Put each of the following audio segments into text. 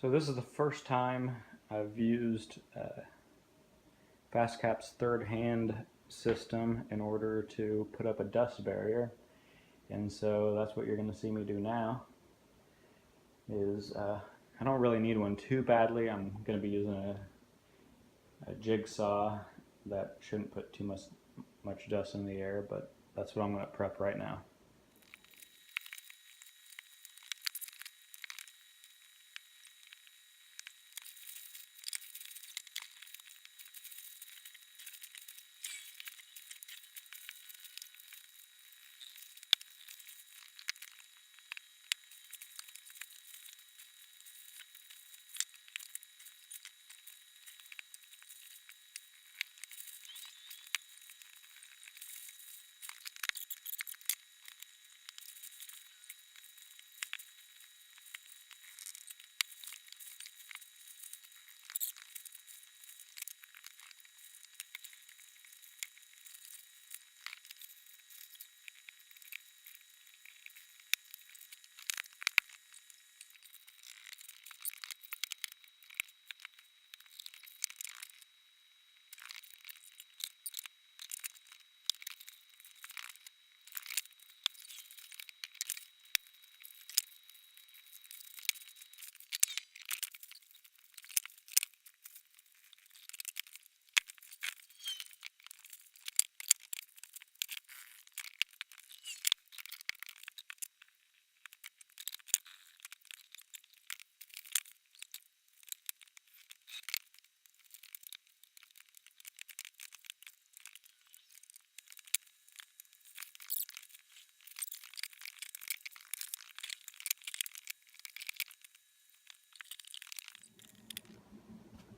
So this is the first time I've used FastCap's third hand system in order to put up a dust barrier, and so that's what you're going to see me do now. I don't really need one too badly. I'm going to be using a jigsaw that shouldn't put too much dust in the air, but that's what I'm going to prep right now.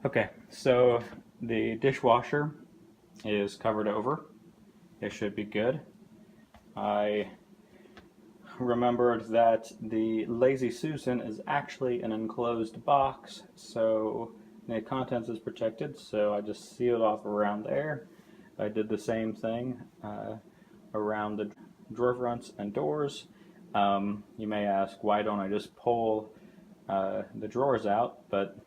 Okay, so the dishwasher is covered over. It should be good. I remembered that the Lazy Susan is actually an enclosed box, so the contents is protected, so I just sealed off around there. I did the same thing around the drawer fronts and doors. You may ask, why don't I just pull the drawers out? But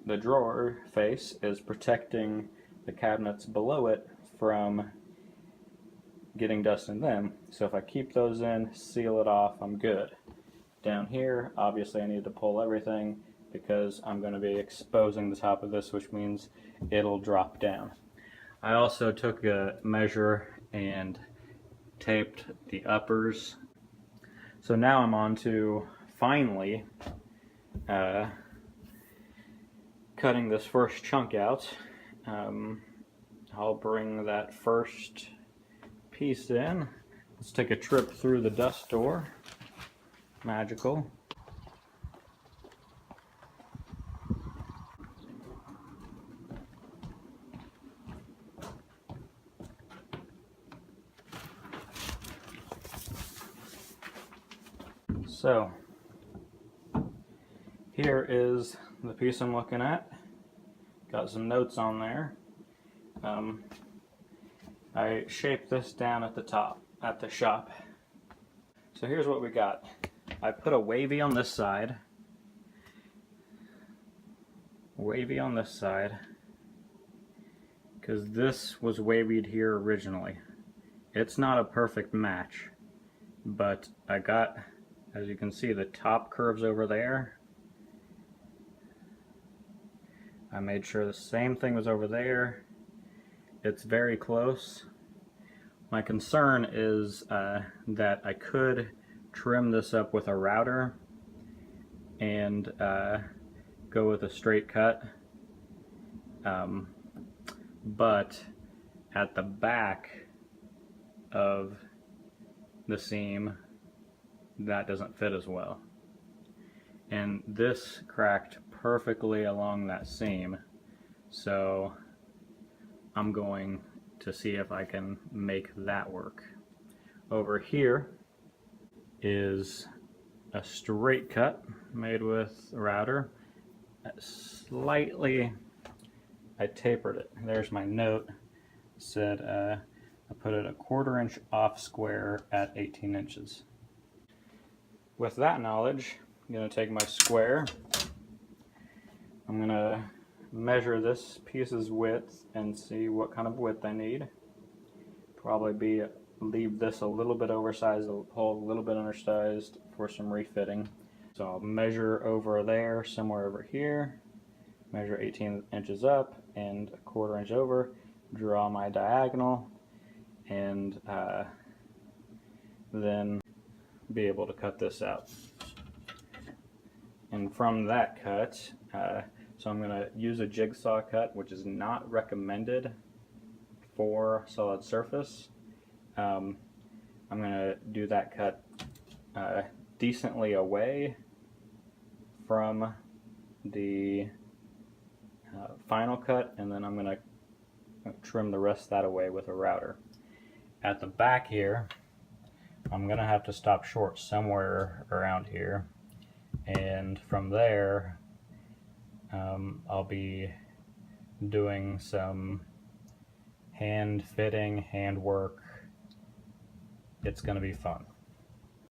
the drawer face is protecting the cabinets below it from getting dust in them. So if I keep those in, seal it off, I'm good. Down here, obviously I need to pull everything because I'm going to be exposing the top of this, which means it'll drop down. I also took a measure and taped the uppers. So now I'm on to finally cutting this first chunk out. I'll bring that first piece in. Let's take a trip through the dust door. Magical. So here is the piece I'm looking at. Got some notes on there. I shaped this down at the top, at the shop. So here's what we got. I put a wavy on this side. Wavy on this side. Because this was wavied here originally. It's not a perfect match. But I got, as you can see, the top curves over there. I made sure the same thing was over there. It's very close. My concern is that I could trim this up with a router and go with a straight cut. But at the back of the seam, that doesn't fit as well. And this cracked perfectly along that seam, so I'm going to see if I can make that work. Over here is a straight cut made with a router. Slightly, I tapered it. There's my note. It said I put it a 1/4 inch off square at 18 inches. With that knowledge, going to take my square. I'm going to measure this piece's width and see what kind of width I need. Probably leave this a little bit oversized, the hole a little bit undersized for some refitting. So I'll measure over there, somewhere over here, measure 18 inches up and 1/4 inch over, draw my diagonal, and then be able to cut this out. And from that cut, so I'm going to use a jigsaw cut, which is not recommended for solid surface. I'm going to do that cut decently away from the final cut, and then I'm going to trim the rest of that away with a router. At the back here, I'm going to have to stop short somewhere around here, and from there I'll be doing some hand fitting, hand work. It's going to be fun.